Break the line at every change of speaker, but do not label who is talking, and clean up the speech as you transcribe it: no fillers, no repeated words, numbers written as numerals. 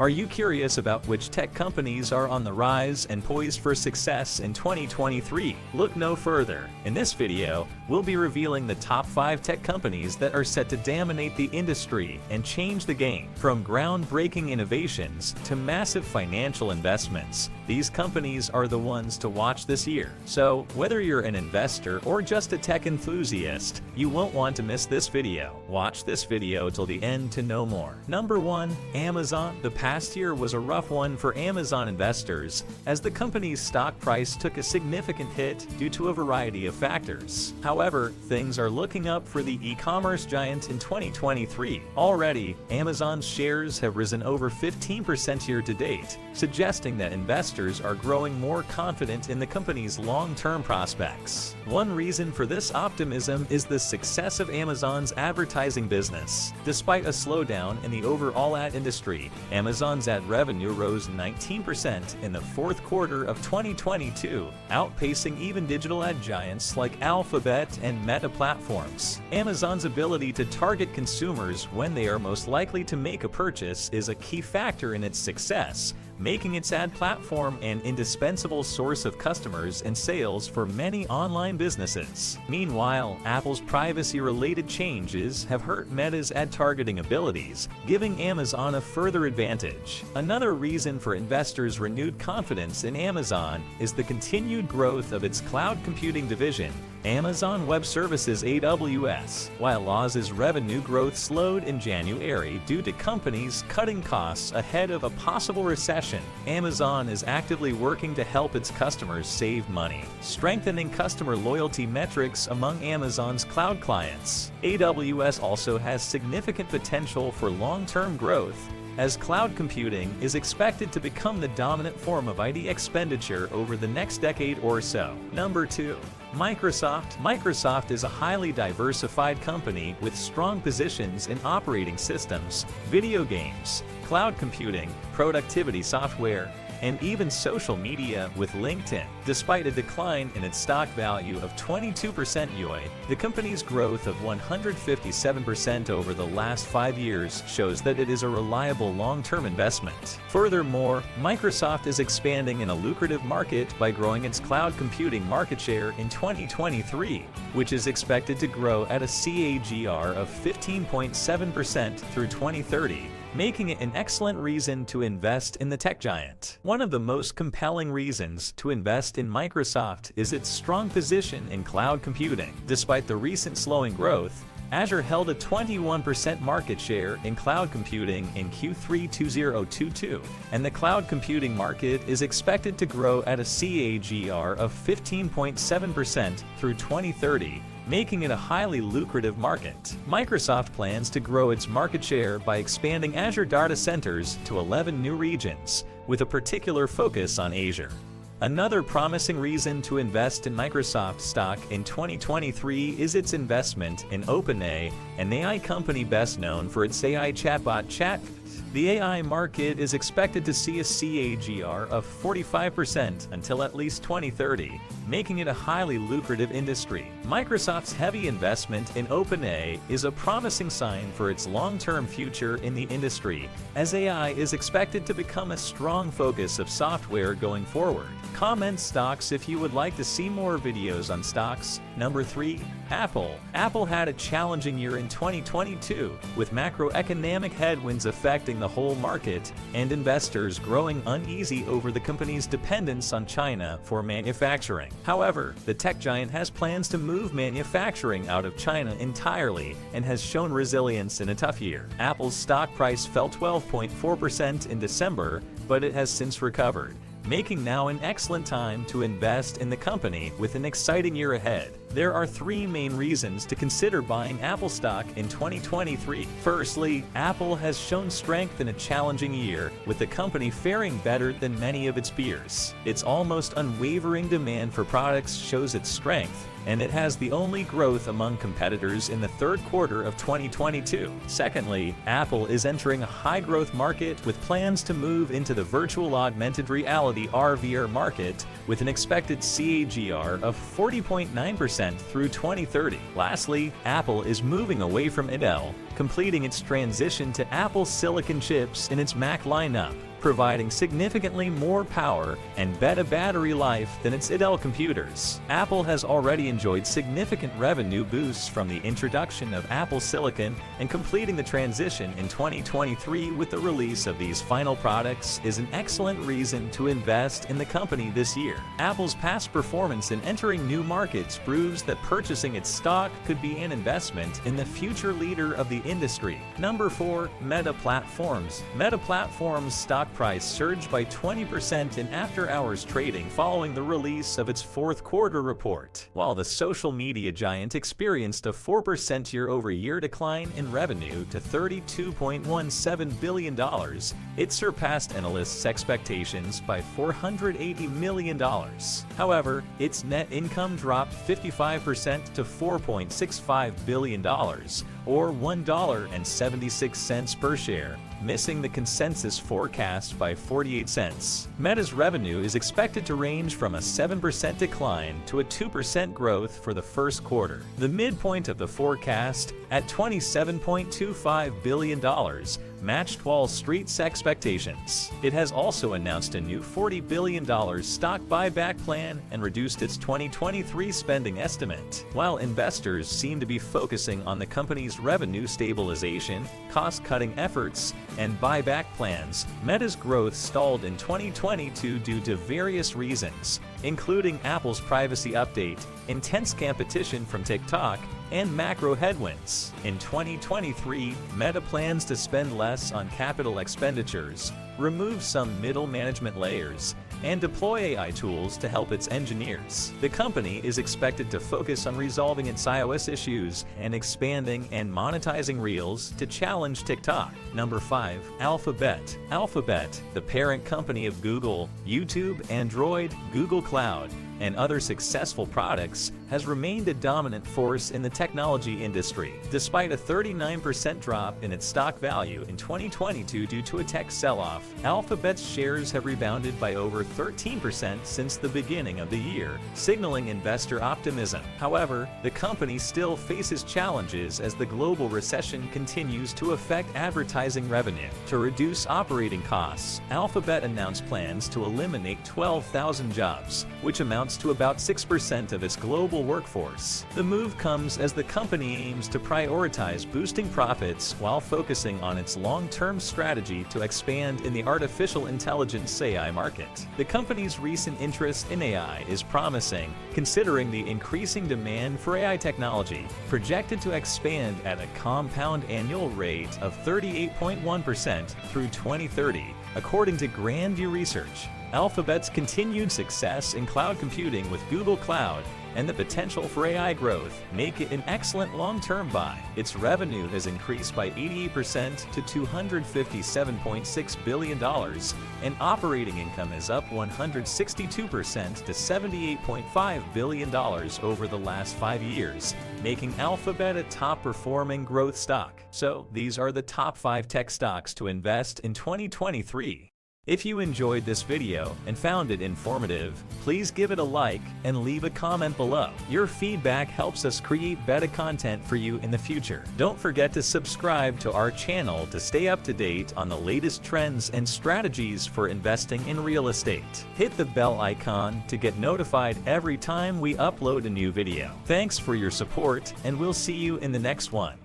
Are you curious about which tech companies are on the rise and poised for success in 2023? Look no further. In this video, we'll be revealing the top 5 tech companies that are set to dominate the industry and change the game. From groundbreaking innovations to massive financial investments, these companies are the ones to watch this year. So, whether you're an investor or just a tech enthusiast, you won't want to miss this video. Watch this video till the end to know more. Number 1. Amazon. The past year was a rough one for Amazon investors, as the company's stock price took a significant hit due to a variety of factors. However, things are looking up for the e-commerce giant in 2023. Already, Amazon's shares have risen over 15% year to date, suggesting that investors are growing more confident in the company's long-term prospects. One reason for this optimism is the success of Amazon's advertising business. Despite a slowdown in the overall ad industry, Amazon's ad revenue rose 19% in the fourth quarter of 2022, outpacing even digital ad giants like Alphabet and Meta platforms. Amazon's ability to target consumers when they are most likely to make a purchase is a key factor in its success, making its ad platform an indispensable source of customers and sales for many online businesses. Meanwhile, Apple's privacy-related changes have hurt Meta's ad targeting abilities, giving Amazon a further advantage. Another reason for investors' renewed confidence in Amazon is the continued growth of its cloud computing division, Amazon Web Services (AWS). While Oz's revenue growth slowed in January due to companies cutting costs ahead of a possible recession, Amazon is actively working to help its customers save money, strengthening customer loyalty metrics among Amazon's cloud clients. AWS also has significant potential for long-term growth, as cloud computing is expected to become the dominant form of IT expenditure over the next decade or so. Number 2. Microsoft. Microsoft is a highly diversified company with strong positions in operating systems, video games, cloud computing, productivity software, and even social media with LinkedIn. Despite a decline in its stock value of 22% YoY, the company's growth of 157% over the last 5 years shows that it is a reliable long-term investment. Furthermore, Microsoft is expanding in a lucrative market by growing its cloud computing market share in 2023, which is expected to grow at a CAGR of 15.7% through 2030. Making it an excellent reason to invest in the tech giant. One of the most compelling reasons to invest in Microsoft is its strong position in cloud computing. Despite the recent slowing growth, Azure held a 21% market share in cloud computing in Q3 2022, and the cloud computing market is expected to grow at a CAGR of 15.7% through 2030, making it a highly lucrative market. Microsoft plans to grow its market share by expanding Azure data centers to 11 new regions, with a particular focus on Asia. Another promising reason to invest in Microsoft stock in 2023 is its investment in OpenAI, an AI company best known for its AI chatbot ChatGPT. The AI market is expected to see a CAGR of 45% until at least 2030, making it a highly lucrative industry. Microsoft's heavy investment in OpenAI is a promising sign for its long-term future in the industry, as AI is expected to become a strong focus of software going forward. Comment stocks if you would like to see more videos on stocks. Number 3. Apple. Apple had a challenging year in 2022, with macroeconomic headwinds affecting the whole market and investors growing uneasy over the company's dependence on China for manufacturing. However, the tech giant has plans to move manufacturing out of China entirely and has shown resilience in a tough year. Apple's stock price fell 12.4% in December, but it has since recovered, making now an excellent time to invest in the company with an exciting year ahead. There are 3 main reasons to consider buying Apple stock in 2023. Firstly, Apple has shown strength in a challenging year, with the company faring better than many of its peers. Its almost unwavering demand for products shows its strength, and it has the only growth among competitors in the third quarter of 2022. Secondly, Apple is entering a high-growth market with plans to move into the virtual augmented reality (VR) market with an expected CAGR of 40.9% through 2030. Lastly, Apple is moving away from Intel, completing its transition to Apple Silicon chips in its Mac lineup, providing significantly more power and better battery life than its Intel computers. Apple has already enjoyed significant revenue boosts from the introduction of Apple Silicon, and completing the transition in 2023 with the release of these final products is an excellent reason to invest in the company this year. Apple's past performance in entering new markets proves that purchasing its stock could be an investment in the future leader of the industry. Number 4. Meta Platforms. Meta Platforms stock price surged by 20% in after-hours trading following the release of its fourth quarter report. While the social media giant experienced a 4% year-over-year decline in revenue to $32.17 billion, it surpassed analysts' expectations by $480 million. However, its net income dropped 55% to $4.65 billion, or $1.76 per share, missing the consensus forecast by 48 cents. Meta's revenue is expected to range from a 7% decline to a 2% growth for the first quarter. The midpoint of the forecast, at $27.25 billion, matched Wall Street's expectations. It has also announced a new $40 billion stock buyback plan and reduced its 2023 spending estimate. While investors seem to be focusing on the company's revenue stabilization, cost-cutting efforts, and buyback plans, Meta's growth stalled in 2022 due to various reasons, including Apple's privacy update, intense competition from TikTok, and macro headwinds. In 2023, Meta plans to spend less on capital expenditures, remove some middle management layers, and deploy AI tools to help its engineers. The company is expected to focus on resolving its iOS issues and expanding and monetizing Reels to challenge TikTok. Number 5. Alphabet. Alphabet, the parent company of Google, YouTube, Android, Google Cloud, and other successful products, has remained a dominant force in the technology industry. Despite a 39% drop in its stock value in 2022 due to a tech sell-off, Alphabet's shares have rebounded by over 13% since the beginning of the year, signaling investor optimism. However, the company still faces challenges as the global recession continues to affect advertising revenue. To reduce operating costs, Alphabet announced plans to eliminate 12,000 jobs, which amounts to about 6% of its global workforce. The move comes as the company aims to prioritize boosting profits while focusing on its long-term strategy to expand in the artificial intelligence AI market. The company's recent interest in AI is promising, considering the increasing demand for AI technology, projected to expand at a compound annual rate of 38.1% through 2030, according to Grandview Research. Alphabet's continued success in cloud computing with Google Cloud and the potential for AI growth make it an excellent long-term buy. Its revenue has increased by 88% to $257.6 billion, and operating income is up 162% to $78.5 billion over the last 5 years, making Alphabet a top-performing growth stock. So, these are the top 5 tech stocks to invest in 2023. If you enjoyed this video and found it informative, please give it a like and leave a comment below. Your feedback helps us create better content for you in the future. Don't forget to subscribe to our channel to stay up to date on the latest trends and strategies for investing in real estate. Hit the bell icon to get notified every time we upload a new video. Thanks for your support, and we'll see you in the next one.